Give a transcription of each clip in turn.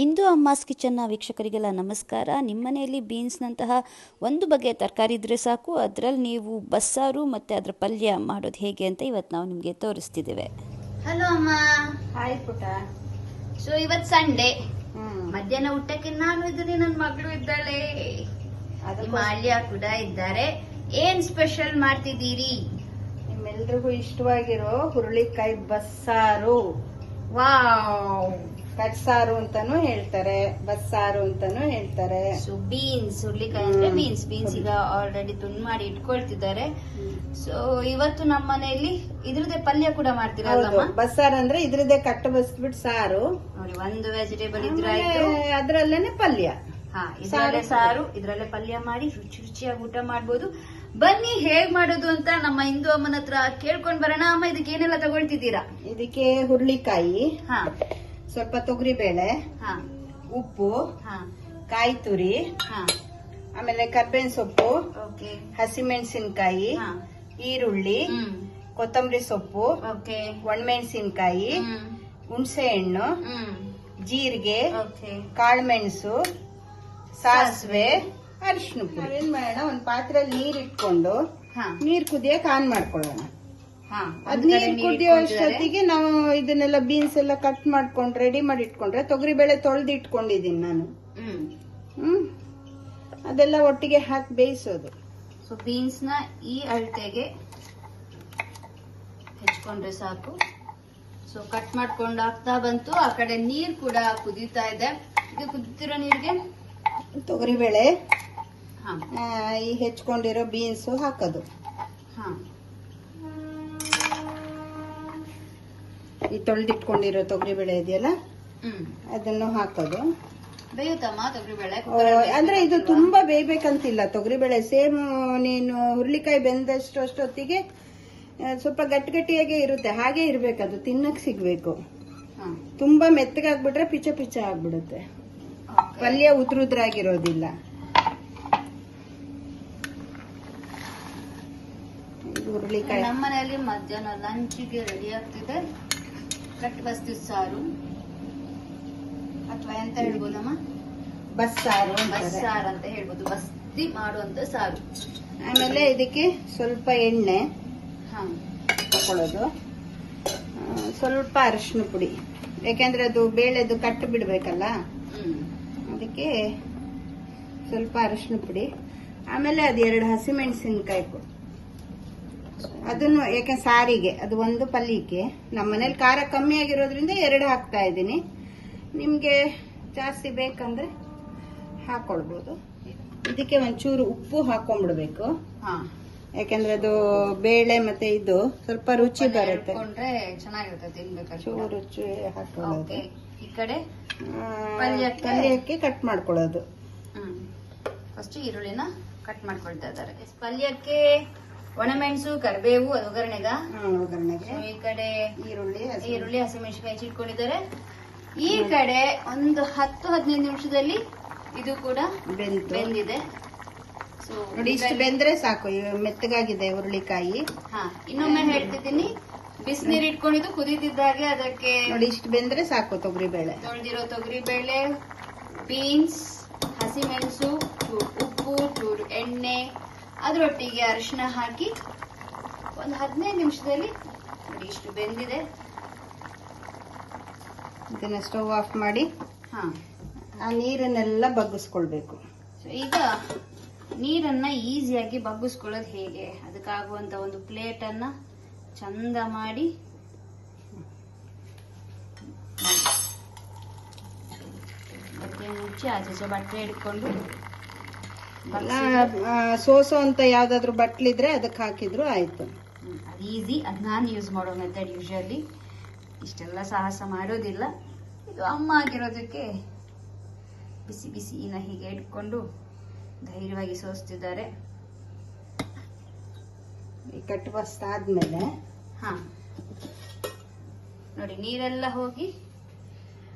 ಇಂದು ಅಮ್ಮಾಸ್ ಕಿಚನ್ನ ವೀಕ್ಷಕರಿಗೆಲ್ಲ ನಮಸ್ಕಾರ. ನಿಮ್ಮ ಮನೆಯಲ್ಲಿ ಬೀನ್ಸ್ನಂತಹ ಒಂದು ಬಗೆಯ ತರಕಾರಿ ಇದ್ದರೆ ಸಾಕು, ಅದರಲ್ಲಿ ನೀವು ಬಸ್ಸಾರು ಮತ್ತು ಅದರ ಪಲ್ಯ ಮಾಡೋದು ಹೇಗೆ ಅಂತ ಇವತ್ತು ನಾವು ನಿಮಗೆ ತೋರಿಸ್ತಿದ್ದೇವೆ. ಹಲೋ ಅಮ್ಮ. ಹಾಯ್ ಪುಟ. ಸೊ ಇವತ್ತು ಸಂಡೇ, ಮಧ್ಯಾಹ್ನ ಊಟಕ್ಕೆ ನಾನು ಇದ್ದೀನಿ, ನನ್ನ ಮಗಳು ಇದ್ದಾಳೆ, ಮಾಲ್ಯ ಕೂಡ ಇದ್ದಾರೆ. ಏನ್ ಸ್ಪೆಷಲ್ ಮಾಡ್ತಿದ್ದೀರಿ? ನಿಮ್ಮೆಲ್ರಿಗೂ ಇಷ್ಟವಾಗಿರೋ ಹುರುಳಿಕಾಯಿ ಬಸ್ಸಾರು. ವಾವ್, ಕಟ್ಸಾರು ಅಂತಾನು ಹೇಳ್ತಾರೆ, ಬಸ್ಸಾರು ಅಂತಾನು ಹೇಳ್ತಾರೆ. ಸೊ ಬೀನ್ಸ್, ಹುರುಳಿಕಾಯಿ ಅಂದ್ರೆ ಬೀನ್ಸ್ ಈಗ ಆಲ್ರೆಡಿ ತುಂಡು ಮಾಡಿ ಇಟ್ಕೊಳ್ತಿದ್ದಾರೆ. ಸೊ ಇವತ್ತು ನಮ್ಮ ಮನೆಯಲ್ಲಿ ಇದ್ರದ್ದೇ ಪಲ್ಯ ಕೂಡ ಮಾಡ್ತೀರಲ್ಲ? ಬಸ್ಸಾರು ಅಂದ್ರೆ ಇದ್ರದ್ದೇ ಕಟ್ಟು ಬಸ್ಬಿಟ್ಟು ಸಾರು ನೋಡಿ, ಒಂದು ವೆಜಿಟೇಬಲ್ ಇದ್ರಾಯ್ತು, ಅದ್ರಲ್ಲೇನೆ ಪಲ್ಯ. ಇದ್ರಲ್ಲೇ ಸಾರು, ಇದ್ರಲ್ಲೇ ಪಲ್ಯ ಮಾಡಿ ರುಚಿ ರುಚಿಯಾಗಿ ಊಟ ಮಾಡ್ಬೋದು. ಬನ್ನಿ ಹೇಗ್ ಮಾಡೋದು ಅಂತ ನಮ್ಮ ಇಂದು ಅಮ್ಮನ ಹತ್ರ ಕೇಳ್ಕೊಂಡ್ ಬರೋಣ. ಅಮ್ಮ, ಇದಕ್ಕೆ ಏನೆಲ್ಲ ತಗೊಳ್ತಿದ್ದೀರಾ? ಇದಕ್ಕೆ ಹುರುಳಿಕಾಯಿ, ಹಾ, ಸ್ವಲ್ಪ ತೊಗರಿಬೇಳೆ, ಹಾ, ಉಪ್ಪು, ಹಾ, ಕಾಯಿ ತುರಿ, ಹಾ, ಆಮೇಲೆ ಕರ್ಬೇವಿನ ಸೊಪ್ಪು, ಓಕೆ, ಹಸಿಮೆಣಸಿನ್ಕಾಯಿ, ಈರುಳ್ಳಿ, ಕೊತ್ತಂಬರಿ ಸೊಪ್ಪು, ಓಕೆ, ಒಣಮೆಣಸಿನ್ಕಾಯಿ, ಹುಣಸೆ ಹಣ್ಣು, ಜೀರಿಗೆ, ಓಕೆ, ಕಾಳುಮೆಣಸು, ಸಾಸಿವೆ, ಅರಿಶಿನ ಪುಡಿ. ನಾವೇನ್ ಮಾಡೋಣ, ಒಂದ್ ಪಾತ್ರೆಯಲ್ಲಿ ನೀರ್ ಇಟ್ಕೊಂಡು ನೀರ್ ಕುದಿಯಕ್ ಆನ್ ಮಾಡ್ಕೊಳ್ಳೋಣ. ಅದ್ ನೀರ್ ಕುದಿಯೋ ಅಷ್ಟೊತ್ತಿಗೆ ನಾವು ಇದನ್ನೆಲ್ಲ ಬೀನ್ಸ್ ಎಲ್ಲ ಕಟ್ ಮಾಡ್ಕೊಂಡು ರೆಡಿ ಮಾಡಿ ಇಟ್ಕೊಂಡ್ರೆ, ತೊಗರಿಬೇಳೆ ತೊಳೆದು ಇಟ್ಕೊಂಡಿದೀನಿ ನಾನು. ಅದೆಲ್ಲ ಒಟ್ಟಿಗೆ ಹಾಕಿ ಬೇಯಿಸೋದು. ಸೊ ಬೀನ್ಸ್ ನ ಈ ಅಳತೆಗೆ ಹೆಚ್ಕೊಂಡ್ರೆ ಸಾಕು. ಸೊ ಕಟ್ ಮಾಡ್ಕೊಂಡು ಆಗ್ತಾ ಬಂತು. ಆ ಕಡೆ ನೀರ್ ಕೂಡ ಕುದೀತಾ ಇದೆ. ಇದು ಕುದಿತಿರೋ ನೀರಿಗೆ ತೊಗರಿಬೇಳೆ, ಈ ಹೆಚ್ಕೊಂಡಿರೋ ಬೀನ್ಸ್ ಹಾಕೋದು. ಈ ತೊಳೆದಿಟ್ಕೊಂಡಿರೋ ತೊಗರಿಬೇಳೆ ಇದೆಯಲ್ಲ, ಅದನ್ನು ಹಾಕೋದು. ಬೇಯುತ್ತಮ್ಮ ತೊಗರಿಬೇಳೆ? ಅಂದ್ರೆ ಇದು ತುಂಬಾ ಬೇಯ್ಬೇಕಂತಿಲ್ಲ ತೊಗರಿಬೇಳೆ. ಸೇಮ್ ನೀನು ಹುರುಳಿಕಾಯಿ ಬೆಂದಷ್ಟು ಅಷ್ಟೊತ್ತಿಗೆ ಸ್ವಲ್ಪ ಗಟ್ಟಿ ಗಟ್ಟಿಯಾಗೆ ಇರುತ್ತೆ, ಹಾಗೆ ಇರ್ಬೇಕದು, ತಿನ್ನಕ್ ಸಿಗ್ಬೇಕು. ತುಂಬಾ ಮೆತ್ತಗಾಗ್ಬಿಟ್ರೆ ಪಿಚ ಪಿಚ ಆಗ್ಬಿಡುತ್ತೆ, ಪಲ್ಯ ಉದ್ರುದ್ರಾಗಿರೋದಿಲ್ಲ. ಹುರುಳಿಕಾಯಿ ನಮ್ಮ ಮನೆಯಲ್ಲಿ ಮಧ್ಯಾಹ್ನ ಲಂಚ್ಗೆ ರೆಡಿ ಆಗ್ತಿದೆ. ಕಟ್ ಬಸ್ತಿ ಸಾರು ಅಥವಾ ಎಂತ ಹೇಳ್ಬೋದಮ್ಮ? ಬಸ್ಸಾರು ಅಂತ ಹೇಳ್ಬೋದು, ಬಸ್ತಿ ಮಾಡುವಂತ ಸಾರು. ಆಮೇಲೆ ಇದಕ್ಕೆ ಸ್ವಲ್ಪ ಎಣ್ಣೆ ತಕೊಳ್ಳೋದು, ಸ್ವಲ್ಪ ಅರಿಶಿನ ಪುಡಿ, ಯಾಕೆಂದ್ರೆ ಅದು ಬೇಳೆದು ಕಟ್ಟು ಬಿಡ್ಬೇಕಲ್ಲ, ಅದಕ್ಕೆ ಸ್ವಲ್ಪ ಅರಿಶಿನ ಪುಡಿ. ಆಮೇಲೆ ಅದು 2 ಹಸಿಮೆಣಸಿನ್ಕಾಯಿ, ಅದನ್ನು ಯಾಕೆ ಸಾರಿಗೆ, ಅದು ಒಂದು ಪಲ್ಯಕ್ಕೆ. ನಮ್ಮ ಮನೇಲಿ ಖಾರ ಕಮ್ಮಿ ಆಗಿರೋದ್ರಿಂದ 2 ಹಾಕ್ತಾ ಇದ್ದೀನಿ. ನಿಮ್ಗೆ ಜಾಸ್ತಿ ಬೇಕಂದ್ರೆ ಹಾಕೊಳ್ಬೋದು. ಇದಕ್ಕೆ ಒಂಚೂರು ಉಪ್ಪು ಹಾಕೊಂಡ್ಬಿಡ್ಬೇಕು, ಯಾಕಂದ್ರೆ ಅದು ಬೇಳೆ ಮತ್ತೆ ಇದು ಸ್ವಲ್ಪ ರುಚಿ ಬರುತ್ತೆ, ಚೆನ್ನಾಗಿರುತ್ತೆ ತಿನ್ಬೇಕು. ಚೂರು ರುಚಿ ಹಾಕೊಳ್ಳೋದು. ಈ ಕಡೆ ಪಲ್ಯಕ್ಕೆ ಕಟ್ ಮಾಡ್ಕೊಳ್ಳೋದು. ಫಸ್ಟ್ ಈರುಳ್ಳಿನ ಕಟ್ ಮಾಡ್ಕೊಳ್ತಾ ಇದ್ದಾರೆ. ಪಲ್ಯಕ್ಕೆ ಒಣಮೆಣಸು, ಕರಿಬೇವು ಒಗ್ಗರಣೆಗೆ. ಈ ಕಡೆ ಈರುಳ್ಳಿ ಹಸಿಮೆಣಸಿನಕಾಯಿ ಹೆಚ್ಚಿಟ್ಕೊಂಡಿದ್ದಾರೆ. ಈ ಕಡೆ ಒಂದು 10-15 ನಿಮಿಷದಲ್ಲಿ ಇದು ಕೂಡ ಬೆಂದಿದೆ. ನೋಡಿ, ಇಷ್ಟು ಬೆಂದ್ರೆ ಸಾಕು, ಮೆತ್ತಗಾಗಿದೆ ಹುರುಳಿಕಾಯಿ. ಇನ್ನೊಮ್ಮೆ ಹೇಳ್ತಿದ್ದೀನಿ, ಬಿಸಿನೀರು ಇಟ್ಕೊಂಡಿದ್ದು ಕುದೀತಿದ್ದಾಗೆ ಅದಕ್ಕೆ ನೋಡಿ ಇಷ್ಟು ಬೆಂದ್ರೆ ಸಾಕು. ತೊಗರಿಬೇಳೆ, ತೊಳೆದಿರೋ ತೊಗರಿಬೇಳೆ, ಬೀನ್ಸ್, ಹಸಿಮೆಣಸು, ಉಪ್ಪು, ಚೂರು ಎಣ್ಣೆ, ಅದರೊಟ್ಟಿಗೆ ಅರಿಶಿನ ಹಾಕಿ ಒಂದು 15 ನಿಮಿಷದಲ್ಲಿ ನೋಡಿ ಇಷ್ಟು ಬೆಂದಿದೆ. ಇದನ್ನ ಸ್ಟವ್ ಆಫ್ ಮಾಡಿ ಆ ನೀರನ್ನೆಲ್ಲ ಬಗ್ಗಿಸ್ಕೊಳ್ಬೇಕು. ಈಗ ನೀರನ್ನ ಈಸಿಯಾಗಿ ಬಗ್ಗಿಸ್ಕೊಳ್ಳೋದು ಹೇಗೆ, ಅದಕ್ಕಾಗುವಂತ ಒಂದು ಪ್ಲೇಟ್ ಅನ್ನ ಚಂದ ಮಾಡಿ ಬಟ್ಟೆ ಮುಚ್ಚಿ ಆಚೆ ಬಟ್ಟೆ ಇಟ್ಕೊಂಡು ಸೋಸೋ ಅಂತ ಯಾವ್ದಾದ್ರು ಬಟ್ಲಿದ್ರೆ ಅದಕ್ಕೆ ಹಾಕಿದ್ರು ಆಯ್ತು. ಅದು ಈಸಿ, ಅದು ನಾನು ಯೂಸ್ ಮಾಡೋ ಮೆಥಡ್. ಯೂಶಲಿ ಇಷ್ಟೆಲ್ಲ ಸಾಹಸ ಮಾಡೋದಿಲ್ಲ. ಇದು ಅಮ್ಮ ಆಗಿರೋದಕ್ಕೆ ಬಿಸಿ ಬಿಸಿನ ಹೀಗೆ ಇಟ್ಕೊಂಡು ಧೈರ್ಯವಾಗಿ ಸೋಸ್ತಿದ್ದಾರೆ. ಈ ಕಟ್ಟು ಬಸ್ತ್ ಆದ್ಮೇಲೆ ನೋಡಿ ನೀರೆಲ್ಲ ಹೋಗಿ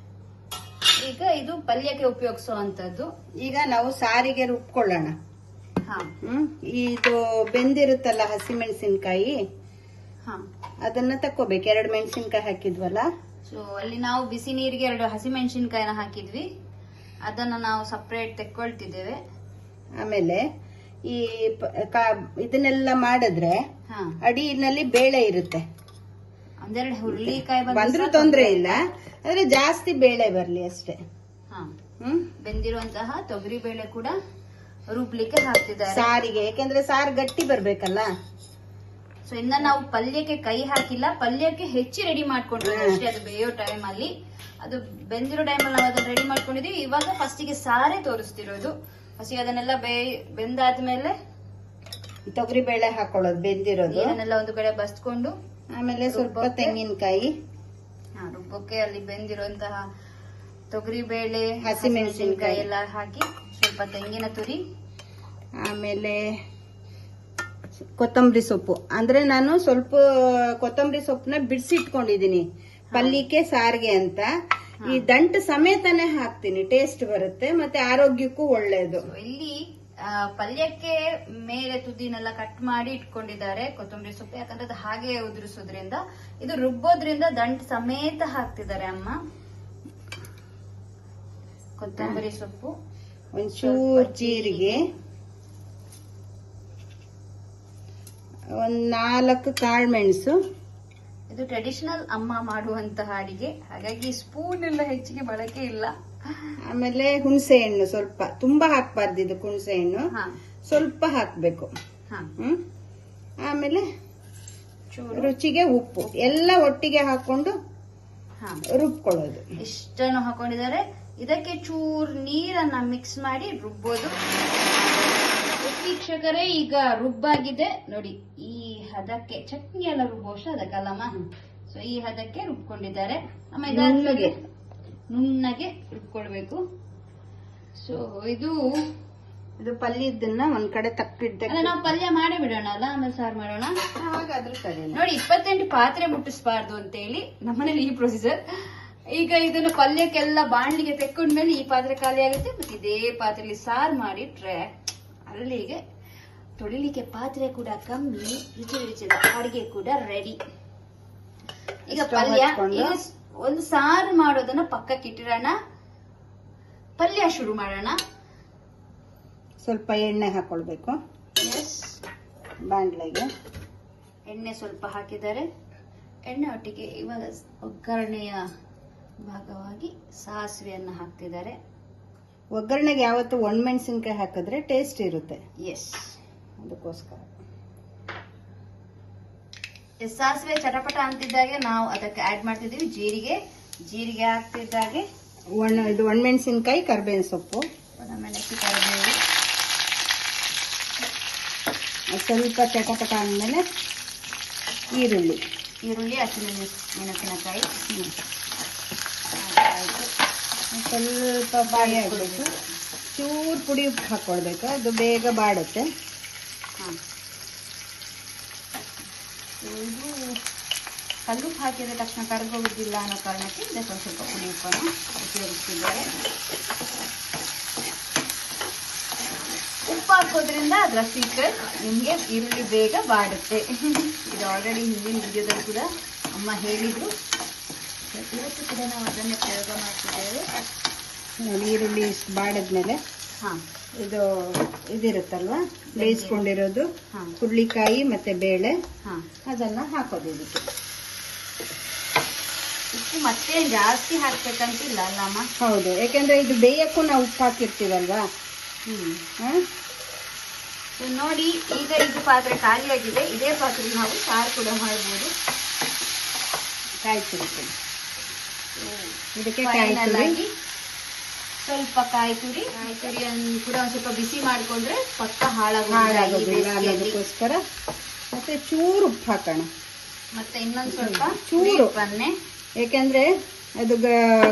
ಈಗ ಇದು ಪಲ್ಯಕ್ಕೆ ಉಪಯೋಗಿಸುವಂತದ್ದು. ಈಗ ನಾವು ಸಾರಿಗೆ ರುಬ್ಕೊಳ್ಳೋಣ. ಇದು ಬೆಂದಿರುತ್ತಲ್ಲ ಹಸಿಮೆಣಸಿನ್ಕಾಯಿ, ಅದನ್ನ ತಕ್ಕೋಬೇಕು. 2 ಮೆಣಸಿನ್ಕಾಯಿ ಹಾಕಿದ್ವಲ್ಲ, ಸೊ ಅಲ್ಲಿ ನಾವು ಬಿಸಿ ನೀರಿಗೆ 2 ಹಸಿಮೆಣಸಿನ್ಕಾಯಿನ ಹಾಕಿದ್ವಿ, ಅದನ್ನ ನಾವು ಸಪ್ರೇಟ್ ತೆಕ್ಕೊಳ್ತಿದ್ದೇವೆ. ಆಮೇಲೆ ಈ ಇದನ್ನೆಲ್ಲ ಮಾಡಿದ್ರೆ ಅಡಿನಲ್ಲಿ ಬೇಳೆ ಇರುತ್ತೆ. ಒಂದೆರಡು ಹುರುಳಿಕಾಯಿ ಬಂದ್ರೂ ತೊಂದ್ರೆ ಇಲ್ಲ, ಆದ್ರೆ ಜಾಸ್ತಿ ಬೇಳೆ ಬರ್ಲಿ ಅಷ್ಟೇ. ಬೆಂದಿರುವಂತಹ ತೊಗರಿ ಬೇಳೆ ಕೂಡ ರುಬ್ಲಿಕ್ಕೆ ಹಾಕ್ತಿದ್ದಾರೆ ಸಾರಿಗೆ, ಯಾಕೆಂದ್ರೆ ಸಾರು ಗಟ್ಟಿ ಬರ್ಬೇಕಲ್ಲ. ಸೊ ಇನ್ನ ನಾವು ಪಲ್ಯಕ್ಕೆ ಕೈ ಹಾಕಿಲ್ಲ, ಪಲ್ಯಕ್ಕೆ ಹೆಚ್ಚಿ ರೆಡಿ ಮಾಡ್ಕೊಂಡ್ವಿ ಅಷ್ಟೇ. ಅದು ಬೇಯೋ ಟೈಮ್ ಅಲ್ಲಿ, ಅದು ಬೆಂದಿರೋ ಟೈಮಲ್ಲಿ ನಾವು ಅದನ್ನ ರೆಡಿ ಮಾಡ್ಕೊಂಡಿದೀವಿ. ಇವಾಗ ಫಸ್ಟಿಗೆ ಸಾರೇ ತೋರಿಸ್ತಿರೋದು. ಫಸ್ಟಿಗೆ ಅದನ್ನೆಲ್ಲ ಬೆಂದಾದ್ಮೇಲೆ ತೊಗರಿ ಬೇಳೆ ಹಾಕೊಳ್ಳೋದು, ಬೆಂದಿರೋದು. ಅದನ್ನೆಲ್ಲ ಒಂದು ಕಡೆ ಬಸ್ಕೊಂಡು ಆಮೇಲೆ ಸ್ವಲ್ಪ ತೆಂಗಿನಕಾಯಿ ರುಬ್ಬಕ್ಕೆ ಅಲ್ಲಿ ಬೆಂದಿರುವಂತಹ ತೊಗರಿ ಬೇಳೆ, ಹಸಿಮೆಣಸಿನಕಾಯಿ ಎಲ್ಲ ಹಾಕಿ ಸ್ವಲ್ಪ ತೆಂಗಿನ ತುರಿ, ಆಮೇಲೆ ಕೊತ್ತಂಬರಿ ಸೊಪ್ಪು. ಅಂದ್ರೆ ನಾನು ಸ್ವಲ್ಪ ಕೊತ್ತಂಬರಿ ಸೊಪ್ಪನ್ನ ಬಿಡಿಸಿಟ್ಕೊಂಡಿದೀನಿ ಪಲ್ಯಕ್ಕೆ ಸಾರಿಗೆ ಅಂತ. ಈ ದಂಟು ಸಮೇತನೇ ಹಾಕ್ತೀನಿ, ಟೇಸ್ಟ್ ಬರುತ್ತೆ ಮತ್ತೆ ಆರೋಗ್ಯಕ್ಕೂ ಒಳ್ಳೇದು. ಇಲ್ಲಿ ಪಲ್ಯಕ್ಕೆ ಮೇಲೆ ತುದಿನೆಲ್ಲ ಕಟ್ ಮಾಡಿ ಇಟ್ಕೊಂಡಿದ್ದಾರೆ ಕೊತ್ತಂಬರಿ ಸೊಪ್ಪು, ಯಾಕಂದ್ರೆ ಅದು ಹಾಗೆ ಉದುರಿಸೋದ್ರಿಂದ. ಇದು ರುಬ್ಬೋದ್ರಿಂದ ದಂಟು ಸಮೇತ ಹಾಕ್ತಿದ್ದಾರೆ ಅಮ್ಮ. ಕೊತ್ತಂಬರಿ ಸೊಪ್ಪು, ಒಂಚೂರು ಜೀರಿಗೆ, 4 ಕಾಳು ಮೆಣಸು. ಇದು ಟ್ರೆಡಿಷನಲ್ ಅಮ್ಮ ಮಾಡುವಂತಹ ಅಡಿಗೆ, ಹಾಗಾಗಿ ಸ್ಪೂನ್ ಎಲ್ಲ ಹೆಚ್ಚಿಗೆ ಬಳಕೆ ಇಲ್ಲ. ಆಮೇಲೆ ಹುಣಸೆ ಹಣ್ಣು ಸ್ವಲ್ಪ, ತುಂಬಾ ಹಾಕ್ಬಾರ್ದು ಇದಕ್ಕೆ ಹುಣಸೆ ಹಣ್ಣು, ಸ್ವಲ್ಪ ಹಾಕ್ಬೇಕು. ಆಮೇಲೆ ರುಚಿಗೆ ಉಪ್ಪು ಎಲ್ಲ ಒಟ್ಟಿಗೆ ಹಾಕೊಂಡು ರುಬ್ಕೊಳ್ಳೋದು. ಇಷ್ಟನ್ನು ಹಾಕೊಂಡಿದ್ದಾರೆ. ಇದಕ್ಕೆ ಚೂರ್ ನೀರನ್ನ ಮಿಕ್ಸ್ ಮಾಡಿ ರುಬ್ಬೋದು. ವೀಕ್ಷಕರೇ, ಈಗ ರುಬ್ಬಾಗಿದೆ ನೋಡಿ. ಈ ಹದಕ್ಕೆ ಚಟ್ನಿ ಎಲ್ಲ ರುಬ್ಬೋಷ್ಟು ಅದಕ್ಕಲ್ಲಮ್ಮ. ಸೊ ಈ ಹದಕ್ಕೆ ರುಬ್ಕೊಂಡಿದ್ದಾರೆ. ಆಮೇಲೆ ನುಣ್ಣಗೆ ರುಬ್ಕೊಳ್ಬೇಕು. ಸೊ ಇದು ಪಲ್ಯದನ್ನ ಒಂದ್ ಕಡೆ ತಕ್ಕಿಡ್ದೆ. ನಾವು ಪಲ್ಯ ಮಾಡೇ ಬಿಡೋಣ ಅಲ್ಲ, ಆಮೇಲೆ ಸಾರು ಮಾಡೋಣ. ಹಾಗಾದ್ರೂ ಸರಿ ನೋಡಿ, 28 ಪಾತ್ರೆ ಮುಟ್ಟಿಸಬಾರ್ದು ಅಂತ ಹೇಳಿ ನಮ್ಮನೇಲಿ ಈ ಪ್ರೊಸೀಜರ್. ಈಗ ಇದನ್ನು ಪಲ್ಯಕ್ಕೆಲ್ಲ ಬಾಣ್ಲಿಗೆ ತೆಕ್ಕೊಂಡ್ಮೇಲೆ ಈ ಪಾತ್ರೆ ಖಾಲಿ ಆಗುತ್ತೆ. ಮತ್ತೆ ಇದೇ ಪಾತ್ರೆಯಲ್ಲಿ ಸಾರು ಮಾಡಿಟ್ರೆ ಅಲ್ಲಿಗೆ ತೊಳಿಲಿಕ್ಕೆ ಪಾತ್ರೆ ಕೂಡ ಕಮ್ಮಿ, ರುಚಿ ರುಚಿದ ಅಡಿಗೆ ಕೂಡ ರೆಡಿ. ಈಗ ಪಲ್ಯ, ಒಂದು ಸಾರು ಮಾಡೋದನ್ನ ಪಕ್ಕಕ್ಕೆ ಇಟ್ಟಿರೋಣ, ಪಲ್ಯ ಶುರು ಮಾಡೋಣ. ಸ್ವಲ್ಪ ಎಣ್ಣೆ ಹಾಕೊಳ್ಬೇಕು. ಎಸ್, ಬಾಂಡ್ಲೆಗೆ ಎಣ್ಣೆ ಸ್ವಲ್ಪ ಹಾಕಿದ್ದಾರೆ. ಎಣ್ಣೆ ಒಟ್ಟಿಗೆ ಇವಾಗ ಒಗ್ಗರಣೆಯ ಭಾಗವಾಗಿ ಸಾಸಿವೆಯನ್ನ ಹಾಕ್ತಿದ್ದಾರೆ. ಒಗ್ಗರಣೆಗೆ ಯಾವತ್ತು ಒಣಮೆಣಸಿನ್ಕಾಯಿ ಹಾಕಿದ್ರೆ ಟೇಸ್ಟ್ ಇರುತ್ತೆ. ಎಸ್, ಅದಕ್ಕೋಸ್ಕರ ಸಾಸಿವೆ ಚಟಪಟ ಅಂತಿದ್ದಾಗೆ ನಾವು ಅದಕ್ಕೆ ಆಡ್ ಮಾಡ್ತಿದ್ದೀವಿ ಜೀರಿಗೆ ಹಾಕ್ತಿದ್ದಾಗೆ ಇದು ಒಣಮೆಣಸಿನ್ಕಾಯಿ, ಕರಿಬೇವಿನ ಸೊಪ್ಪು, ಒಣಮೆಣಸು, ಕರಿಬೇವು. ಸ್ವಲ್ಪ ಚಟಪಟ ಅಂದಮೇಲೆ ಈರುಳ್ಳಿ, ಹಸಿಮೆಣಸಿನಕಾಯಿ ಸ್ವಲ್ಪ ಬಾಯಿ ಹಾಕಬೇಕು. ಚೂರು ಪುಡಿ ಉಪ್ಪು ಹಾಕೊಳ್ಬೇಕು, ಅದು ಬೇಗ ಬಾಡುತ್ತೆ. ಇದು ಕಲ್ಲುಪ್ಪು ಹಾಕಿದ ತಕ್ಷಣ ಕರಗೋಗುದಿಲ್ಲ ಅನ್ನೋ ಕಾರಣಕ್ಕೆ ಇದಕ್ಕೆ ಸ್ವಲ್ಪ ಪುಡಿ ಉಪ್ಪನ್ನು ಉಪಯೋಗಿಸ್ತಿದ್ದಾರೆ. ಉಪ್ಪು ಹಾಕೋದ್ರಿಂದ ಅದರ ಸೀಕ್ರೆಟ್, ನಿಮಗೆ ಈರುಳ್ಳಿ ಬೇಗ ಬಾಡುತ್ತೆ. ಇದು ಆಲ್ರೆಡಿ ಹಿಂದಿನ ವಿಡಿಯೋದಲ್ಲಿ ಕೂಡ ಅಮ್ಮ ಹೇಳಿದ್ರು, ಇವತ್ತು ಕೂಡ ನಾವು ಅದನ್ನೇ ಪ್ರಯೋಗ ಮಾಡ್ತಿದ್ದೇವೆ. ನೋಡಿ, ಈರುಳ್ಳಿ ಬಾಡಿದ್ಮೇಲೆ ಇದು ಇದಿರುತ್ತಲ್ವಾ ಬೇಯಿಸ್ಕೊಂಡಿರೋದು ಹುರುಳಿಕಾಯಿ ಮತ್ತೆ ಬೇಳೆ, ಅದನ್ನ ಹಾಕೋದು ಇದಕ್ಕೆ. ಉಪ್ಪು ಮತ್ತೆ ಜಾಸ್ತಿ ಹಾಕ್ಬೇಕಂತಿಲ್ಲ ಅಲ್ಲಮ್ಮ? ಹೌದು, ಯಾಕೆಂದ್ರೆ ಇದು ಬೇಯಕ್ಕೂ ನಾವು ಉಪ್ಪು ಹಾಕಿರ್ತೀವಲ್ವಾ. ನೋಡಿ, ಈಗ ಇದು ಪಾತ್ರೆ ಖಾಲಿಯಾಗಿದೆ. ಇದೇ ಪಾತ್ರೆ ನಾವು ಸಾರು ಕೂಡ ಮಾಡ್ಬೋದು. ಕಾಯಿ ತುರಿ, ಇದಕ್ಕೆ ಸ್ವಲ್ಪ ಕಾಯಿ ತುರಿಯನ್ನು ಕೂಡ ಒಂದು ಸ್ವಲ್ಪ ಬಿಸಿ ಮಾಡಿಕೊಂಡ್ರೆ ಪಕ್ಕ ಹಾಳಾಗೋದಿಲ್ಲ ಅನ್ನೋದಕ್ಕೋಸ್ಕರ. ಮತ್ತೆ ಚೂರು ಉಪ್ಪು ಹಾಕೋಣ, ಮತ್ತೆ ಇನ್ನೊಂದು ಸ್ವಲ್ಪ ಚೂರು ಬನ್ನೆ, ಯಾಕೆಂದ್ರೆ ಅದು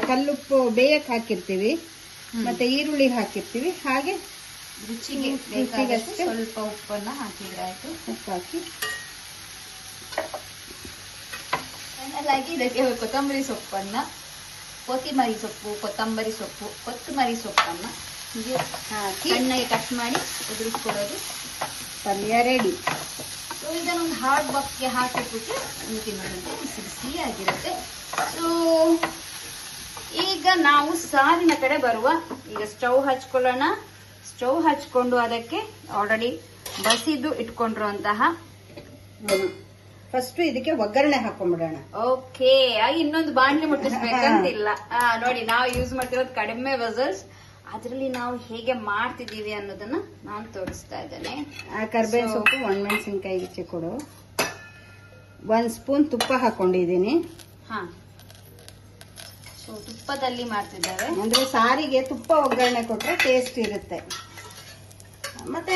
ಕಲ್ಲುಪ್ಪು ಬೇಯಕ್ಕೆ ಹಾಕಿರ್ತೀವಿ, ಮತ್ತೆ ಈರುಳ್ಳಿ ಹಾಕಿರ್ತೀವಿ, ಹಾಗೆ ರುಚಿಗೆ ಬೇಕಾದಷ್ಟು ಸ್ವಲ್ಪ ಉಪ್ಪನ್ನ ಹಾಕಿದ್ರೆ ಆಯ್ತು. ಉಪ್ಪು ಹಾಕಿ ಇದಕ್ಕೆ ಕೊತ್ತಂಬರಿ ಸೊಪ್ಪನ್ನ, ಕೊತ್ತಿಮರಿ ಸೊಪ್ಪು, ಕೊತ್ತಂಬರಿ ಸೊಪ್ಪನ್ನ ಹೀಗೆ ಹಾಕಿ ಸಣ್ಣಗೆ ಕಟ್ ಮಾಡಿ ಉದುರಿಸ್ಕೊಡೋದು. ಪಲ್ಯ ರೆಡಿ. ಇದನ್ನೊಂದು ಹಾಟ್ ಬಾಕ್ಸ್ಗೆ ಹಾಕಿಬಿಟ್ಟು ತಿನ್ನೋದಂತೆ ಬಿಸಿ ಬಿಸಿ ಆಗಿರುತ್ತೆ. ಸೊ ಈಗ ನಾವು ಸಾರಿನ ಕಡೆ ಬರುವ. ಈಗ ಸ್ಟವ್ ಹಚ್ಕೊಳ್ಳೋಣ. ಸ್ಟವ್ ಹಚ್ಕೊಂಡು ಅದಕ್ಕೆ ಆಲ್ರೆಡಿ ಬಸಿದು ಇಟ್ಕೊಂಡಿರುವಂತಹ ಫಸ್ಟ್ ಇದಕ್ಕೆ ಒಗ್ಗರಣೆ ಹಾಕೊಂಡ್ಬಿಡೋಣ. ಓಕೆ. ಇನ್ನೊಂದು ಬಾಣ್ಲಿ ಮುಟ್ಟಿಸ್ಬೇಕಂತಿಲ್ಲ. ನೋಡಿ, ನಾವು ಯೂಸ್ ಮಾಡ್ತಿರೋದು ಕಡಿಮೆ ವೆಸಲ್ಸ್. ಅದ್ರಲ್ಲಿ ನಾವು ಹೇಗೆ ಮಾಡ್ತಿದೀವಿ ಅನ್ನೋದನ್ನ ನಾನು ತೋರಿಸ್ತಾ ಇದ್ದೇನೆ. ಕರ್ಬೇವಿನ ಸೊಪ್ಪು, ಒಣಮೆಣಸಿನ್ಕಾಯಿ ಈಚೆ ಕೊಡು. 1 ಸ್ಪೂನ್ ತುಪ್ಪ ಹಾಕೊಂಡಿದೀನಿ. ಹಾ, ಸೊ ತುಪ್ಪದಲ್ಲಿ ಮಾಡ್ತಿದ್ದಾರೆ. ಅಂದ್ರೆ ಸಾರಿಗೆ ತುಪ್ಪ ಒಗ್ಗರಣೆ ಕೊಟ್ರೆ ಟೇಸ್ಟ್ ಇರುತ್ತೆ. ಮತ್ತೆ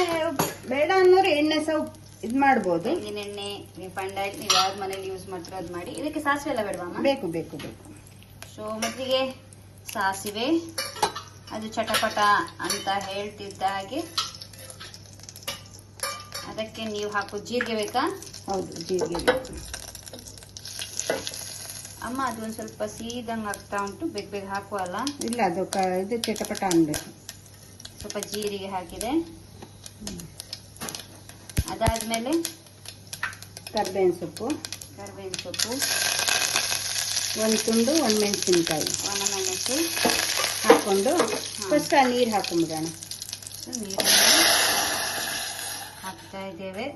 ಬೇಡ ಅನ್ನೋರು ಎಣ್ಣೆ ಸಹ ಇದ್ ಮಾಡ್ಬೋದು. ತೆಂಗಿನ ಎಣ್ಣೆ, ರಿಫೈಂಡ್ ಆಯಿಲ್, ನೀವು ಯಾವ್ದು ಮನೇಲಿ ಯೂಸ್ ಮಾಡ್ತಿರೋ ಅದು ಮಾಡಿ. ಇದಕ್ಕೆ ಸಾಸಿವೆ ಎಲ್ಲ ಬೇಡವಾ? ಬೇಕು ಬೇಕು ಬೇಕು. ಸೊ ಮೊದಲಿಗೆ ಸಾಸಿವೆ, ಅದು ಚಟಪಟ ಅಂತ ಹೇಳ್ತಿದ್ದ ಹಾಗೆ ಅದಕ್ಕೆ ನೀವು ಹಾಕೋ ಜೀರಿಗೆ ಬೇಕಾ? ಹೌದು, ಜೀರಿಗೆ ಬೇಕು. ಅಮ್ಮ ಅದು ಒಂದ್ ಸ್ವಲ್ಪ ಸೀದಂಗ್ ಆಗ್ತಾ ಉಂಟು, ಬೇಗ ಬೇಗ ಹಾಕುವಲ್ಲ. ಇಲ್ಲ, ಅದು ಇದು ಚಟಪಟ ಅನ್ಬೇಕು. ಸ್ವಲ್ಪ ಜೀರಿಗೆ ಹಾಕಿದೆ. ಅದಾದ್ಮೇಲೆ ಕರ್ಬೇವಿನ ಸೊಪ್ಪು, 1 ತುಂಡು ಒಣಮೆಣಸಿನ್ಕಾಯಿ ಒಣಮೆಣಸು ಹಾಕೊಂಡು ಫಸ್ಟ್ ಆ ನೀರು ಹಾಕೊಂಡ್ಬಿಡೋಣ. ನೀರನ್ನು ಹಾಕ್ತಾ ಇದ್ದೇವೆ.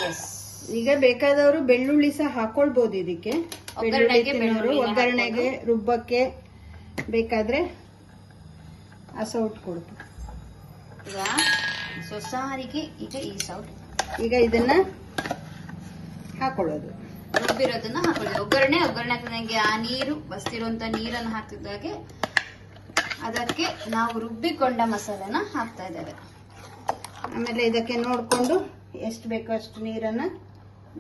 ಎಸ್. ಈಗ ಬೇಕಾದವರು ಬೆಳ್ಳುಳ್ಳಿ ಸಹ ಹಾಕೊಳ್ಬಹುದು ಇದಕ್ಕೆ. ಒಗ್ಗರಣೆಗೆ ರುಬ್ಬಕ್ಕೆ ಬೇಕಾದ್ರೆ ಸೌಟ್ ಕೊಡ್ತು. ಈಗ ಸೊ ಸಾರಿಗೆ ಈಗ ಈ ಸೌಟ್, ಈಗ ಇದನ್ನ ಹಾಕೊಳ್ಳೋದು. ರುಬ್ಬಿರೋದನ್ನ ಹಾಕೊಳ್ಳೋದು. ಒಗ್ಗರಣೆ ಹಾಕಿದಂಗೆ ಆ ನೀರು ಬಸ್ತಿರುವಂತ ನೀರನ್ನು ಹಾಕ್ತಿದ್ದಾಗೆ ಅದಕ್ಕೆ ನಾವು ರುಬ್ಬಿಕೊಂಡ ಮಸಾಲೆನ ಹಾಕ್ತಾ ಇದ್ದೇವೆ. ಆಮೇಲೆ ಇದಕ್ಕೆ ನೋಡ್ಕೊಂಡು ಎಷ್ಟು ಬೇಕೋ ಅಷ್ಟು ನೀರನ್ನ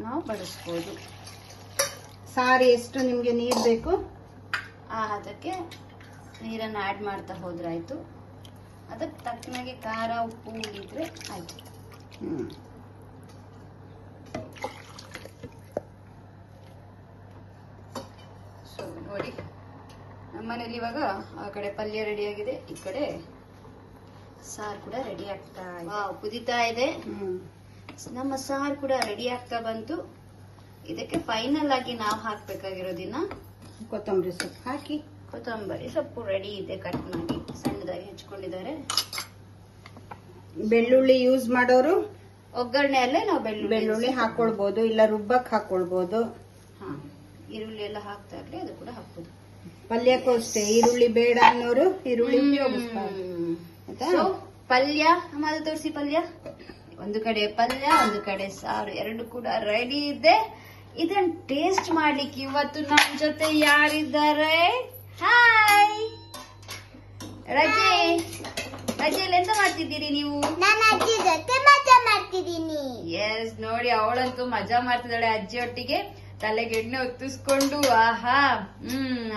ನಾವು ಬಳಸ್ಬೋದು. ಸಾರಿ ಎಷ್ಟು ನಿಮ್ಗೆ ನೀರು ಬೇಕು ಅದಕ್ಕೆ ನೀರನ್ನು ಆಡ್ ಮಾಡ್ತಾ ಹೋದ್ರಾಯ್ತು. ಅದಕ್ಕೆ ತಕ್ಕನಾಗೆ ಖಾರ, ಉಪ್ಪು ಇದ್ರೆ ಆಯ್ತು. ಸೊ ನೋಡಿ, ನಮ್ಮನೇಲಿ ಇವಾಗ ಆ ಕಡೆ ಪಲ್ಯ ರೆಡಿ ಆಗಿದೆ, ಈ ಕಡೆ ಸಾರು ಕೂಡ ರೆಡಿ ಆಗ್ತಾ ಇದೆ. ಕುದಿತಾ ಇದೆ. ನಮ್ಮ ಸಾರು ಕೂಡ ರೆಡಿ ಆಗ್ತಾ ಬಂತು. ಇದಕ್ಕೆ ಫೈನಲ್ ಆಗಿ ನಾವು ಹಾಕ್ಬೇಕಾಗಿರೋದಿನ್ನ ಕೊತ್ತಂಬರಿ ಸೊಪ್ಪು ಹಾಕಿ. ಕೊತ್ತಂಬರಿ ಸೊಪ್ಪು ರೆಡಿ ಇದೆ, ಕಟ್ ಮಾಡಿ ಸಣ್ಣದಾಗಿ ಹೆಚ್ಕೊಂಡಿದ್ದಾರೆ. ಬೆಳ್ಳುಳ್ಳಿ ಯೂಸ್ ಮಾಡೋರು ಒಗ್ಗರಣೆಯಲ್ಲೇ ನಾವು ಬೆಳ್ಳುಳ್ಳಿ ಹಾಕೊಳ್ಬಹುದು, ಇಲ್ಲ ರುಬ್ಬಕ್ ಹಾಕೊಳ್ಬಹುದು. ಈರುಳ್ಳಿ ಎಲ್ಲ ಹಾಕ್ತಾ ಇದ್ರೆ ಅದು ಕೂಡ ಹಾಕ್ಬೋದು. ಪಲ್ಯಕ್ಕೂ ಅಷ್ಟೇ, ಈರುಳ್ಳಿ ಬೇಡ ಅನ್ನೋರು ಈರುಳ್ಳಿ ಉಪಯೋಗಿಸ್ತಾರೆ. ಪಲ್ಯ ಅಮ್ಮ ತೋರಿಸಿ. ಪಲ್ಯ ಒಂದು ಕಡೆ ಪಲ್ಯ, ಒಂದು ಕಡೆ ಸಾರು, ಎರಡು ಕೂಡ ರೆಡಿ ಇದೆ. ಇದನ್ನ ಟೇಸ್ಟ್ ಮಾಡ್ಲಿಕ್ಕೆ ಇವತ್ತು ನಮ್ಮ ಜೊತೆ ಯಾರಿದ್ದಾರೆ? ಹಾಯ್ ರಜೆಯಲ್ಲಿ ಎಂತ ಮಾಡ್ತಿದ್ದೀರಿ ನೀವು? ನಾನು ಅಜ್ಜಿ ಜೊತೆ ಮಜಾ ಮಾಡ್ತಿದ್ದೀನಿ. ಎಸ್, ನೋಡಿ ಅವಳಂತೂ ಮಜಾ ಮಾಡ್ತಿದ್ದಾಳೆ ಅಜ್ಜಿಯೊಟ್ಟಿಗೆ. ತಲೆಗೆ ಎಣ್ಣೆ ಹೊತ್ತಿಸ್ಕೊಂಡು ಆಹಾ,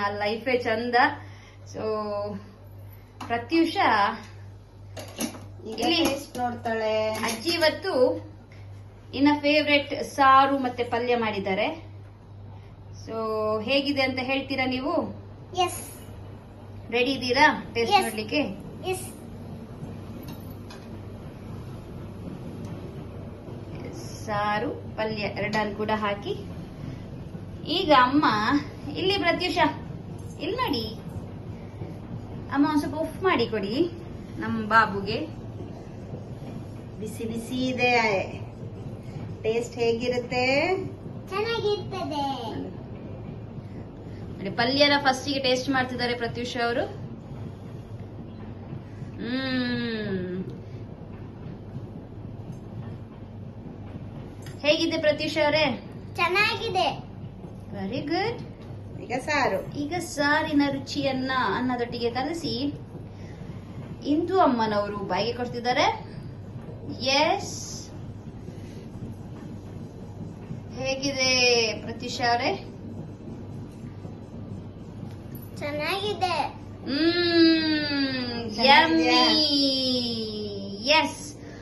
ಆ ಲೈಫೇ ಚಂದ. ಸೊ ಪ್ರತ್ಯೂಷ ಇಲ್ಲಿ ನೋಡ್ತಾಳೆ. ಅಜ್ಜಿ ಇವತ್ತು ಇನ್ನ ಫೇವ್ರೆಟ್ ಸಾರು ಮತ್ತೆ ಪಲ್ಯ ಮಾಡಿದ್ದಾರೆ. ಸೊ ಹೇಗಿದೆ ಅಂತ ಹೇಳ್ತೀರಾ ನೀವು? ಎಸ್. ರೆಡಿ ಇದ್ದೀರಾ ಟೇಸ್ಟ್ ಮಾಡ್ಲಿಕ್ಕೆ? ಎಸ್. ಸಾರು ಪಲ್ಯ ಎರಡನ್ನು ಕೂಡ ಹಾಕಿ ಈಗ ಅಮ್ಮ ಇಲ್ಲಿ ಪ್ರತ್ಯೂಷ ಇಲ್ಲಿ ನೋಡಿ, ಅಮ್ಮ ಒಂದ್ ಸ್ವಲ್ಪ ಉಫ್ ಮಾಡಿ ಕೊಡಿ ನಮ್ಮ ಬಾಬುಗೆ. ಬಿಸಿ ಬಿಸಿ ಇದೆ. ಟೇಸ್ಟ್ ಹೇಗಿರುತ್ತೆ? ಚೆನ್ನಾಗಿರ್ತದೆ. ಪಲ್ಯನ ಫಸ್ಟಿಗೆ ಟೇಸ್ಟ್ ಮಾಡ್ತಿದ್ದಾರೆ ಪ್ರತ್ಯೂಷ ಅವರು. ಹೇಗಿದೆ ಪ್ರತ್ಯೂಷ ಅವರೇ? ಚೆನ್ನಾಗಿದೆ. Very good. ಈಗ ಸಾರಿನ ರುಚಿಯನ್ನ ಅನ್ನದೊಟ್ಟಿಗೆ ಕಲಸಿ ಇಂದು ಅಮ್ಮನವರು ಬಾಯಿಗೆ ಕೊಡ್ತಿದ್ದಾರೆ. ಎಸ್, ಹೇಗಿದೆ ಪ್ರತ್ಯೂಷ ಅವರೇ? ಚೆನ್ನಾಗಿದೆ. ಯಮ್ಮಿ. ಎಸ್,